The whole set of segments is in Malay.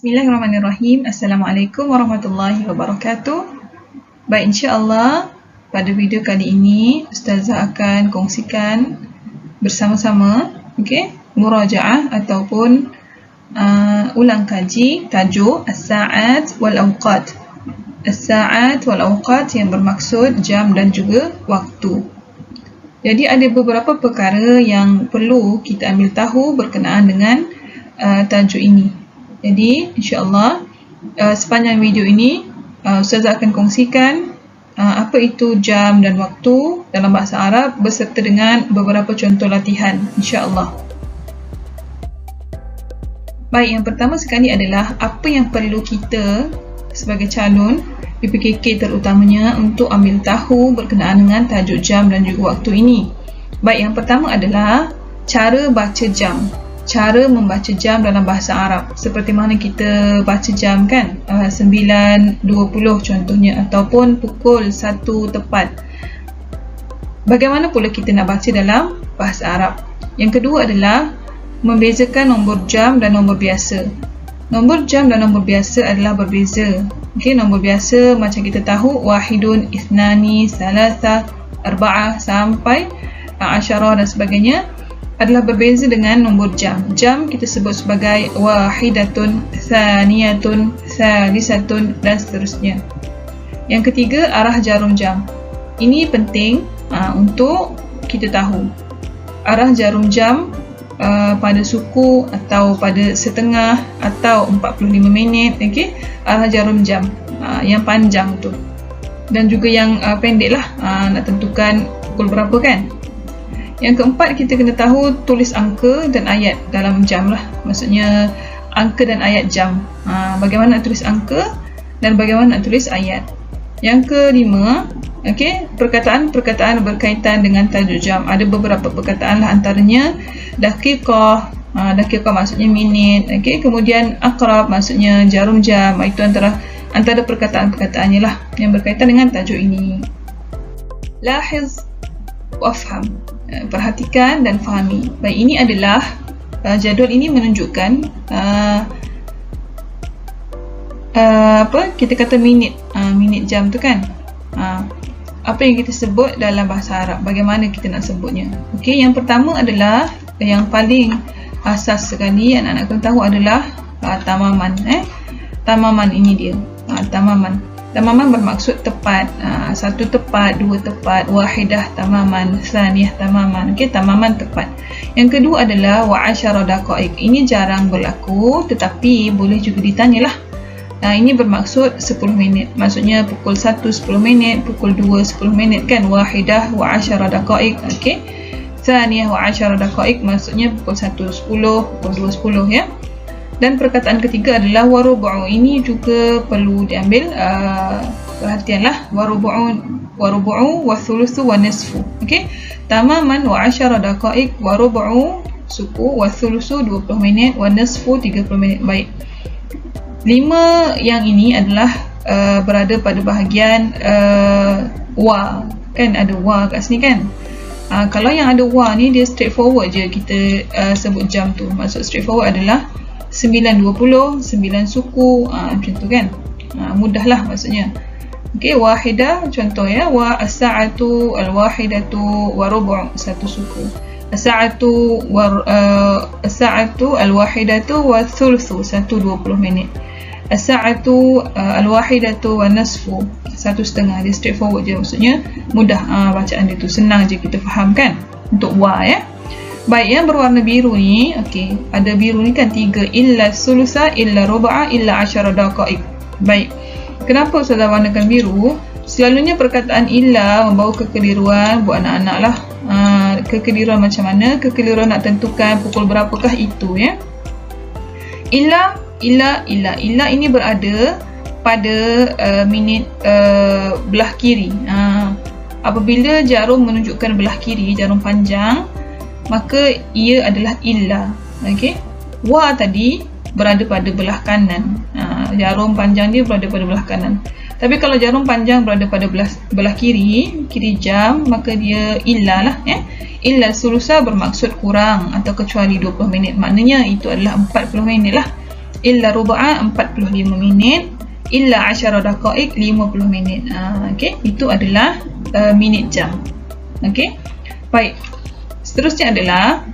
Bismillahirrahmanirrahim. Assalamualaikum warahmatullahi wabarakatuh. Baik, insya-Allah pada video kali ini Ustazah akan kongsikan bersama-sama murajaah ataupun ulang kaji tajuk As-Sa'at wal Awqat. As-Sa'at wal Awqat yang bermaksud jam dan juga waktu. Jadi ada beberapa perkara yang perlu kita ambil tahu berkenaan dengan tajuk ini. Jadi insya-Allah sepanjang video ini Ustazah akan kongsikan apa itu jam dan waktu dalam bahasa Arab beserta dengan beberapa contoh latihan insya-Allah. Baik, yang pertama sekali adalah apa yang perlu kita sebagai calon PPKK terutamanya untuk ambil tahu berkenaan dengan tajuk jam dan juga waktu ini. Baik, yang pertama adalah cara baca jam. Cara membaca jam dalam bahasa Arab. Seperti mana kita baca jam kan? 9.20 contohnya ataupun pukul 1 tepat. Bagaimana pula kita nak baca dalam bahasa Arab? Yang kedua adalah membezakan nombor jam dan nombor biasa. Nombor jam dan nombor biasa adalah berbeza. Nombor biasa macam kita tahu wahidun, ithnani, salasa, arba'ah sampai asyarah dan sebagainya adalah berbeza dengan nombor jam. Jam kita sebut sebagai wahidatun, thaniyatun, salisatun dan seterusnya. Yang ketiga, arah jarum jam. Ini penting untuk kita tahu. Arah jarum jam pada suku atau pada setengah atau 45 minit, arah jarum jam yang panjang tu. Dan juga yang pendek lah, nak tentukan pukul berapa kan. Yang keempat, kita kena tahu tulis angka dan ayat dalam jam lah. Maksudnya angka dan ayat jam. Bagaimana nak tulis angka dan bagaimana nak tulis ayat. Yang kelima, perkataan-perkataan berkaitan dengan tajuk jam. Ada beberapa perkataan lah, antaranya daqiqah. Daqiqah maksudnya minit. Kemudian aqrab maksudnya jarum jam. Itu antara perkataan-perkataannya lah yang berkaitan dengan tajuk ini. Lahiz wafham. Perhatikan dan fahami. Baik, ini adalah jadual ini menunjukkan kita kata minit, minit jam tu kan. Apa yang kita sebut dalam bahasa Arab, bagaimana kita nak sebutnya. Yang pertama adalah yang paling asas sekali anak-anak kena tahu adalah tamaman. Tamaman ini dia. Tamaman bermaksud tepat. Satu tepat, dua tepat, wahidah tamaman, thaniyah tamaman. Tamaman tepat. Yang kedua adalah wa asyara daqaiq. Ini jarang berlaku tetapi boleh juga ditanyalah. Ini bermaksud 10 minit. Maksudnya pukul 1 10 minit, pukul 2 10 minit kan. Wahidah wa asyara daqaiq. Thaniyah wa asyara daqaiq maksudnya pukul 1 10, pukul 2 10 ya. Dan perkataan ketiga adalah warubu'u. Ini juga perlu diambil perhatianlah. Warubu'u wa thuluthu wa nisfu. Tamaman wa asyara daqaiq, warubu'u suku, wa thuluthu 20 minit, wa nisfu 30 minit. Baik. 5 yang ini adalah berada pada bahagian wa. Kan ada wa kat sini kan. Kalau yang ada wa ni dia straightforward je kita sebut jam tu. Maksud straightforward adalah 9.20, 9 suku, macam tu kan. Mudahlah maksudnya. Wahidah contoh ya, wa as-sa'atu al-wahidatu wa rubu', satu suku. As-sa'atu al-wahidatu wa thuluthu, 1:20 minit. As-sa'atu al-wahidatu wa nasfu, 1/2. Dia straightforward je, maksudnya mudah bacaan dia tu, senang je kita faham kan untuk wa ya. Baik, yang berwarna biru ni, ada biru ni kan 3, illa sulusa, illa ruba'a, illa asyara daqaiq. Baik, kenapa Ustazah warnakan biru? Selalunya perkataan illa membawa kekeliruan buat anak-anak lah. Kekeliruan macam mana? Kekeliruan nak tentukan pukul berapakah itu ya. Illa ini berada pada minit belah kiri. Apabila jarum menunjukkan belah kiri, jarum panjang, maka ia adalah illa. Wa tadi berada pada belah kanan. Jarum panjang dia berada pada belah kanan. Tapi kalau jarum panjang berada pada belah kiri jam, maka dia illa lah. Illa sulusa bermaksud kurang atau kecuali 20 minit. Maknanya itu adalah 40 minit lah. illa ruba'a 45 minit, illa 10 daqaiq 50 minit. Okey, itu adalah minit jam. Okey. Baik. Seterusnya adalah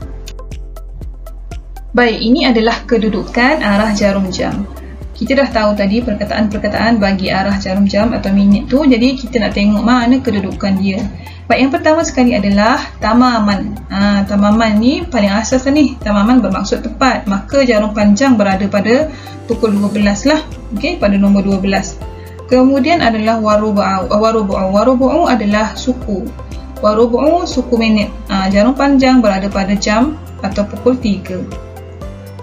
ini adalah kedudukan arah jarum jam. Kita dah tahu tadi perkataan-perkataan bagi arah jarum jam atau minit tu, jadi kita nak tengok mana kedudukan dia. Baik, yang pertama sekali adalah tamaman. Tamaman ni paling asas ni. Tamaman bermaksud tepat. Maka jarum panjang berada pada pukul 12 lah. Okey, pada nombor 12. Kemudian adalah warubu'u. Warubu'u adalah suku. Warubu'u suku minit. Jarum panjang berada pada jam atau pukul 3.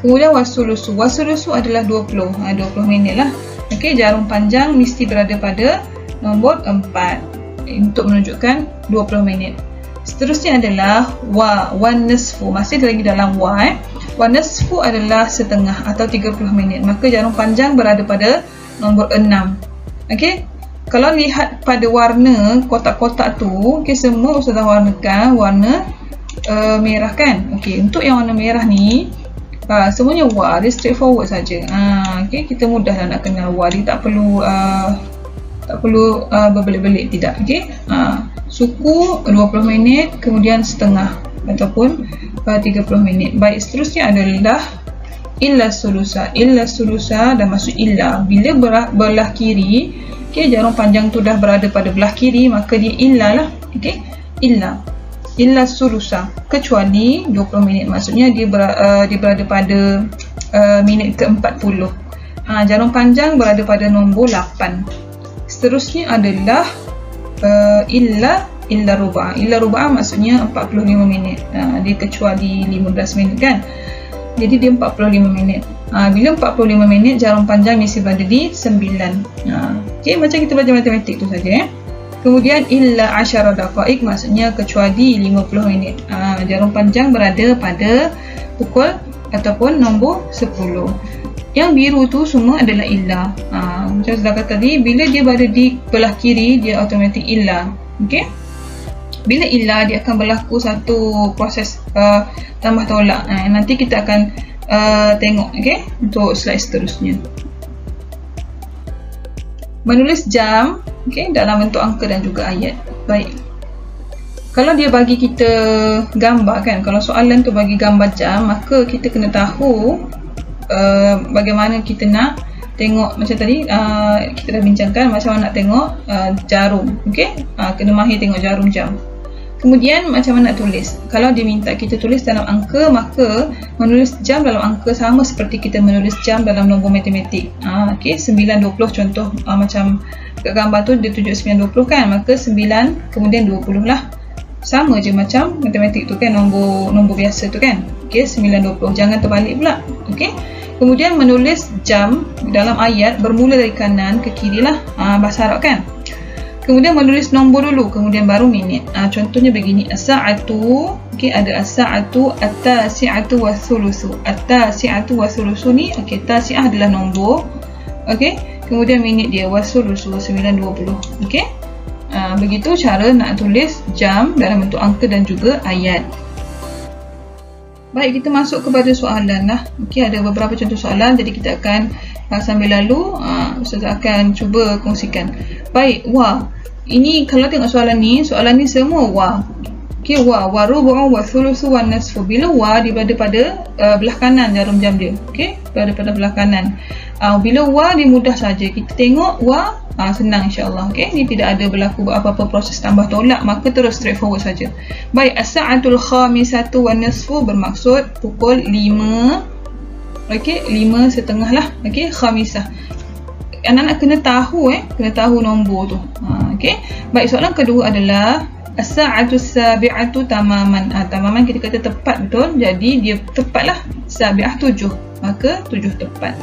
Kemudian wasulusu. Wasulusu adalah 20 minit lah. Okey, jarum panjang mesti berada pada nombor 4 untuk menunjukkan 20 minit. Seterusnya adalah wan nisfu. Masih lagi dalam wan nisfu adalah setengah atau 30 minit. Maka jarum panjang berada pada nombor 6. Okey, kalau lihat pada warna kotak-kotak tu, okey, semua Ustazah warnakan warna merah kan. Okey, untuk yang warna merah ni semuanya dia straightforward saja. Okey, kita mudah nak kenal dia tak perlu berbelit-belit, tidak. Okey, suku 20 minit, kemudian setengah ataupun 30 minit. Baik, seterusnya adalah illa sulusa. Illa sulusa dan maksud illa bila belah kiri. Okey, jarum panjang tu dah berada pada belah kiri, maka dia illa lah. Okey, illa sulusa, kecuali 20 minit, maksudnya dia berada pada minit ke-40. Jarum panjang berada pada nombor 8. Seterusnya adalah illa ruba'a. Illa ruba'a maksudnya 45 minit. Dia kecuali 15 minit kan. Jadi dia 45 minit. Bila 45 minit, jarum panjang mesti berada di 9. Okey, macam kita belajar matematik tu saja. Kemudian illa 10 daqaiq maksudnya kecuali 50 minit. Jarum panjang berada pada pukul ataupun nombor 10. Yang biru tu semua adalah illa. Macam saya kata tadi, bila dia berada di belah kiri, dia automatik illa. Okey. Bila illa, dia akan berlaku satu proses tambah tolak. Nanti kita akan tengok, okey, untuk slide seterusnya. Menulis jam, okey, dalam bentuk angka dan juga ayat. Baik. Kalau dia bagi kita gambar kan, kalau soalan tu bagi gambar jam, maka kita kena tahu bagaimana kita nak tengok. Macam tadi kita dah bincangkan macam mana nak tengok jarum. Okey, kena mahir tengok jarum jam. Kemudian macam mana nak tulis. Kalau dia minta kita tulis dalam angka, maka menulis jam dalam angka sama seperti kita menulis jam dalam nombor matematik. Okey, 9, 20 contoh, macam kat gambar tu dia tunjuk 9, 20 kan, maka 9 kemudian 20 lah. Sama je macam matematik tu kan, nombor biasa tu kan. Okey, 9, 20, jangan terbalik pula. Okey. Kemudian menulis jam dalam ayat bermula dari kanan ke kiri lah, bahasa Arab kan. Kemudian menulis nombor dulu, kemudian baru minit. Contohnya begini, as-sa'atu. Okey, ada as-sa'atu, at-tasi'atu was-sulusu. At-tasi'atu was-sulusu ni, okey, tasi'ah adalah nombor. Okey, kemudian minit dia was-sulusu 9.20. Okey. Begitu cara nak tulis jam dalam bentuk angka dan juga ayat. Baik, kita masuk kepada soalan lah. Okey, ada beberapa contoh soalan, jadi kita akan sambil lalu Ustazah akan cuba kongsikan. Baik, ini kalau tengok soalan ni semua Okey, warubu'u wa thuluthu wa nisfu. Bila dia berada pada belah kanan jarum jam dia. Okey, berada pada belah kanan. Bila dia mudah saja. Kita tengok senang insya-Allah. Okey, ni tidak ada berlaku apa-apa proses tambah tolak, maka terus straightforward saja. Baik, as-sa'atul khamisatu wa nisfu bermaksud pukul 5. Okey, 5:30 lah. Okey, khamisah. Anak-anak kena tahu nombor tu. Okey. Baik, soalan kedua adalah as-sa'atu sabi'atu tamaman. Tamaman kita kata tepat, betul. Jadi dia tepatlah sabi'ah 7. Maka 7 tepat.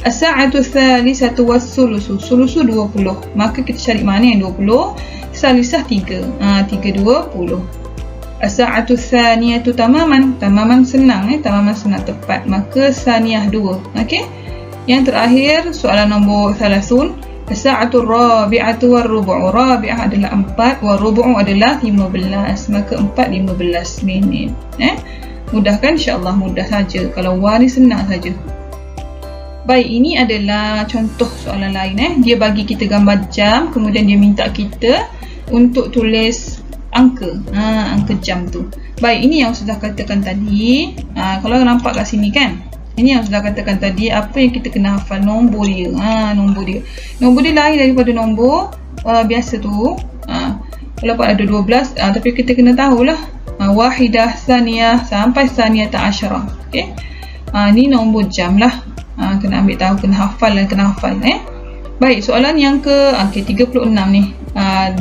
As-sa'atu thalithatu was-sulusu. Sulusu 20. Maka kita cari mana yang 20? Salisah 3. 3:20. As-sa'atu thaniyatu tamaman. Tamaman senang, tamaman senang tepat. Maka saniyah 2. Okey. Yang terakhir soalan nombor 30. As-sa'atu rabi'atu war-rubu'u. Rabi'ah adalah 4, war-rubu'u adalah 15. Maka 4 15 minit. Mudah kan? Insya-Allah mudah saja. Kalau ni senang saja. Baik, ini adalah contoh soalan lain. Dia bagi kita gambar jam, kemudian dia minta kita untuk tulis angka, angka jam tu. Baik, ini yang sudah katakan tadi. Kalau nampak kat sini kan, ini yang sudah katakan tadi, apa yang kita kena hafal, nombor dia. Nombor dia lain daripada nombor biasa tu. Walaupun ada 12, tapi kita kena tahulah wahidah, saniyah sampai saniyata asyarah. Okey. Ni nombor jam lah. Kena ambil tahu, kena hafal. Baik, soalan yang ke 36 ni.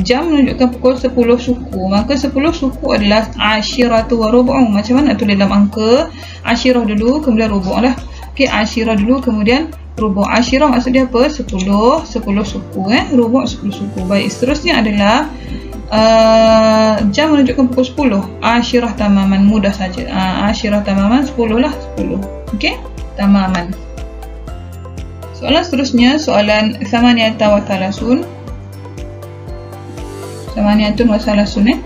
Jam menunjukkan pukul 10 suku. Maka 10 suku adalah asyiratu wa rubu'u. Macam mana tulis dalam angka? Asyirah dulu, kemudian rubu' lah. Okey, asyirah dulu, kemudian rubu'. Asyirah maksud dia apa? 10 suku. Rubu' 10 suku. Baik, seterusnya adalah jam menunjukkan pukul 10. Asyirah tamaman, mudah saja. Asyirah tamaman 10 lah, 10. Okey, tamaman. Soalan seterusnya, soalan samaniyata wa thalasun. Samaniyatun wa thalasun.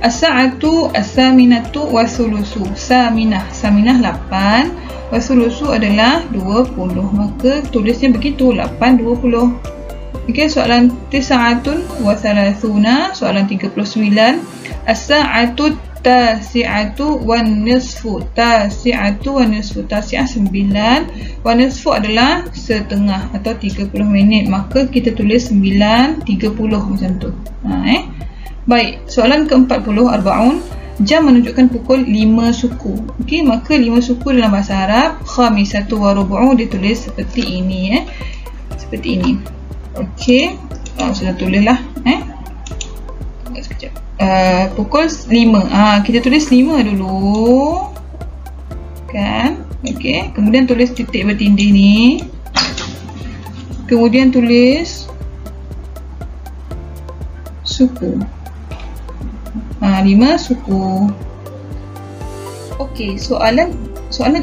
As-sa'atu as-saminatu wa thulusu. Saminah 8, wa thulusu adalah 20. Maka tulisnya begitu, 8, 20. Okey, soalan tis'atun wa thalathuna, soalan 39. As-sa'atu tasi'atu wan nisfu. Tasi'atu wan nisfu. Tasi'ah 9, wan nisfu adalah setengah atau 30 minit. Maka kita tulis 9:30 macam tu. Baik, soalan ke-40, arba'un. Jam menunjukkan pukul 5 suku. Okey, maka 5 suku dalam bahasa Arab, khamisatu wa rubu'u ditulis seperti ini. Seperti ini. Okey, sudah tulislah. Sekejap. Pukul 5. Kita tulis 5 dulu. Kan? Okey, kemudian tulis titik bertindih ni. Kemudian tulis suku. 5 suku. Okey, soalan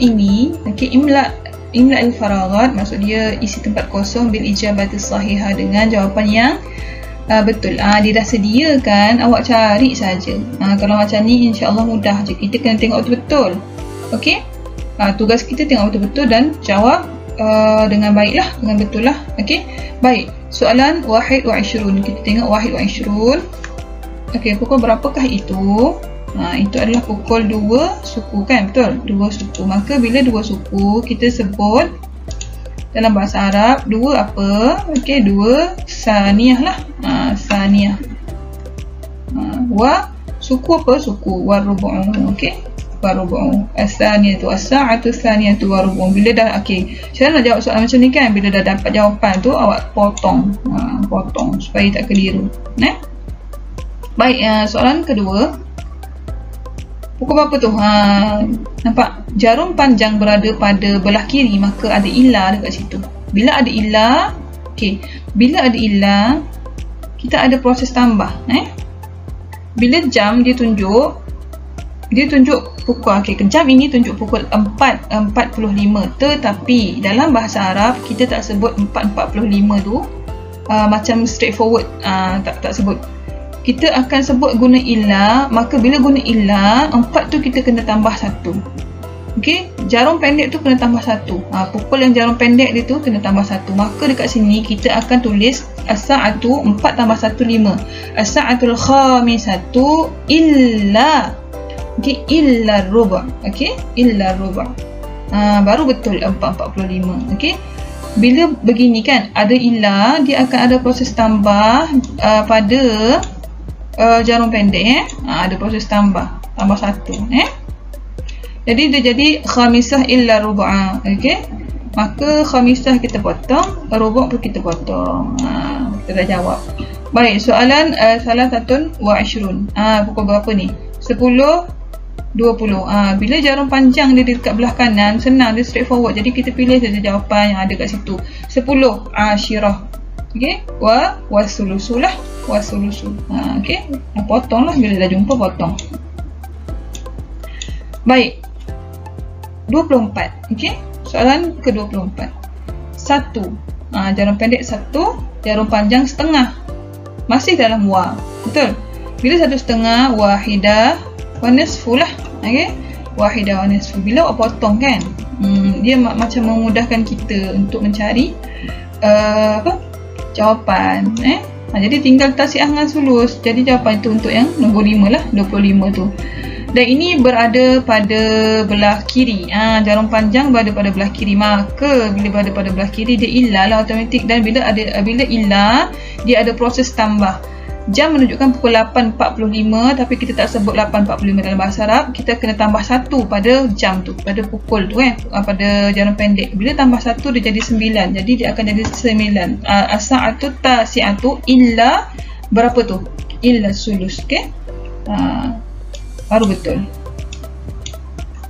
ini, okey, imla al-faraghat, maksud dia isi tempat kosong bil ijabati sahihah, dengan jawapan yang betul. Dia dah sediakan, awak cari saja. Kalau macam ni insya-Allah mudah je. Kita kena tengok betul-betul. Okey? Tugas kita tengok betul-betul dan jawab dengan baiklah, dengan betul lah. Okey? Baik. Soalan 21. Kita tengok 21. Okey, pukul berapakah itu? Itu adalah pukul 2 suku kan? Betul? 2 suku. Maka bila 2 suku, kita sebut dalam bahasa Arab 2 apa? Okey, 2 saniyah lah. Saniyah. Wa suku apa? Suku wa rubu'u. Okey, wa rubu'u. As-saniyatu as-sa'atu as-saniyatu wa rubu'u. Bila dah, okey, cara nak jawab soalan macam ni kan, bila dah dapat jawapan tu, awak potong. Potong supaya tak keliru. Baik, soalan kedua. Pukul berapa tu? Nampak? Jarum panjang berada pada belah kiri, maka ada ilah dekat situ. Bila ada ilah, okey, bila ada ilah, kita ada proses tambah. Bila jam dia tunjuk pukul, okey, jam ini tunjuk pukul 4:45, tetapi dalam bahasa Arab kita tak sebut 4:45 tu macam straightforward, tak sebut. Kita akan sebut guna ilah. Maka bila guna ilah, 4 tu kita kena tambah 1. Okey, jarum pendek tu kena tambah 1. Pukul yang jarum pendek dia tu kena tambah 1. Maka dekat sini kita akan tulis as-sa'atu, 4 tambah 1, 5. As-sa'atul khamisatu illa. Okey, illa ruba'. Okey, illa ruba'. Baru betul 4:45. Okey. Bila begini kan, ada ilah, dia akan ada proses tambah pada jarum pendek. Ada proses tambah 1. Jadi dia jadi khamisah illa ruba'. Okey. Maka khamisah kita potong, ruba' pun kita potong. Kita dah jawab. Baik, soalan salasatun wa 20. Pukul berapa ni? 10:20. Bila jarum panjang dia dekat belah kanan, senang, dia straightforward. Jadi kita pilih saja jawapan yang ada kat situ. 10 asyirah. Okey, wa sulusu lah, wa sulusu. Okey, potonglah, bila dah jumpa potong. Baik, 24. Okey, soalan ke-24. 1. Jarum pendek 1, jarum panjang setengah. Masih dalam wa. Betul? Bila 1/2, wahidah wa nisfu lah. Okey, wahidah wa nisfu. Bila awak potong kan, dia macam memudahkan kita untuk mencari jawapan. Jadi tinggal tasiah dengan sulus. Jadi jawapan itu untuk yang nombor 5 lah, 25 tu. Dan ini berada pada belah kiri. Jarum panjang berada pada belah kiri. Maka bila berada pada belah kiri, dia ilah lah automatik. Dan bila ilah, dia ada proses tambah. Jam menunjukkan pukul 8.45, tapi kita tak sebut 8.45 dalam bahasa Arab. Kita kena tambah 1 pada jam tu, pada pukul tu pada jarum pendek. Bila tambah 1 dia jadi 9. Jadi dia akan jadi 9. As-sa'atu tasi'atu illa berapa tu? Illa sulus. Okey. Baru betul.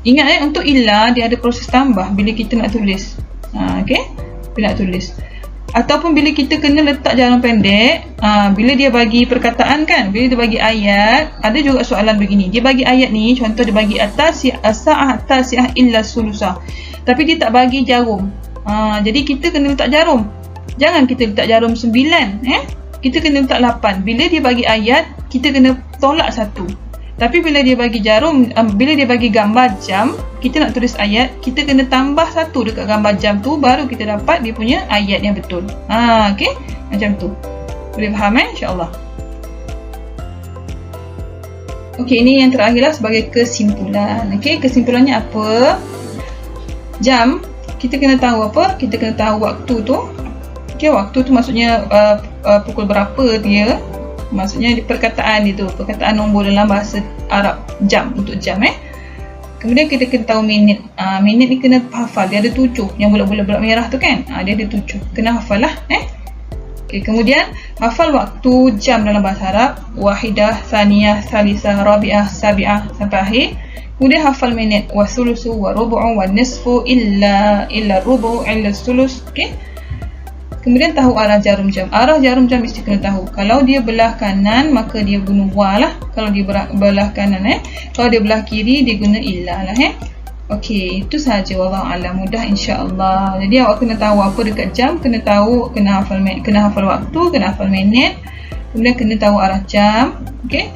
Ingat untuk illa dia ada proses tambah bila kita nak tulis. Okey. Bila nak tulis. Ataupun bila kita kena letak jarum pendek, bila dia bagi perkataan kan, bila dia bagi ayat, ada juga soalan begini. Dia bagi ayat ni, contoh dia bagi as-sa'ah tasi'ah illa sulusah. Tapi dia tak bagi jarum. Jadi kita kena letak jarum. Jangan kita letak jarum 9, kita kena letak 8. Bila dia bagi ayat, kita kena tolak 1. Tapi bila dia bagi jarum, bila dia bagi gambar jam, kita nak tulis ayat, kita kena tambah 1 dekat gambar jam tu, baru kita dapat dia punya ayat yang betul. Okey, macam tu. Boleh faham insya-Allah. Okey, ini yang terakhirlah sebagai kesimpulan. Okey, kesimpulannya apa? Jam, kita kena tahu apa? Kita kena tahu waktu tu. Okey, waktu tu maksudnya pukul berapa dia? Maksudnya di perkataan itu, perkataan nombor dalam bahasa Arab, jam, untuk jam. Kemudian kita kena tahu minit. Minit ni kena hafal, dia ada 7. Yang bulat-bulat merah tu kan, dia ada 7. Kena hafal lah. Okay, kemudian hafal waktu jam dalam bahasa Arab, wahidah, thaniyah, thalisah, rabi'ah, sabi'ah sampai akhir. Kemudian hafal minit, wasulusu, warubu'u, wanisfu, illa rubu', illa sulus. Okay. Kemudian tahu arah jarum jam. Arah jarum jam mesti kena tahu. Kalau dia belah kanan, maka dia guna wa lah. Kalau dia belah kanan Kalau dia belah kiri, dia guna illa lah Okey, itu sahaja, wallahu a'lam. Mudah insya-Allah. Jadi awak kena tahu apa dekat jam, kena tahu, kena hafal waktu, kena hafal minit. Kemudian kena tahu arah jam. Okey.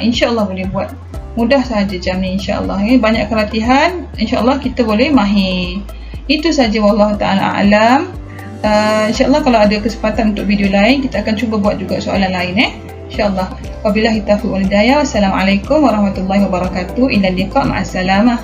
Insya-Allah boleh buat. Mudah sahaja jam ni insya-Allah. Banyak latihan, insya-Allah kita boleh mahir. Itu sahaja, wallahu taala a'lam. InsyaAllah kalau ada kesempatan untuk video lain, kita akan cuba buat juga soalan lain InsyaAllah. Wabillahi taufiq wal hidayah. Wassalamualaikum warahmatullahi wabarakatuh. Ila liqa, ma'assalamah.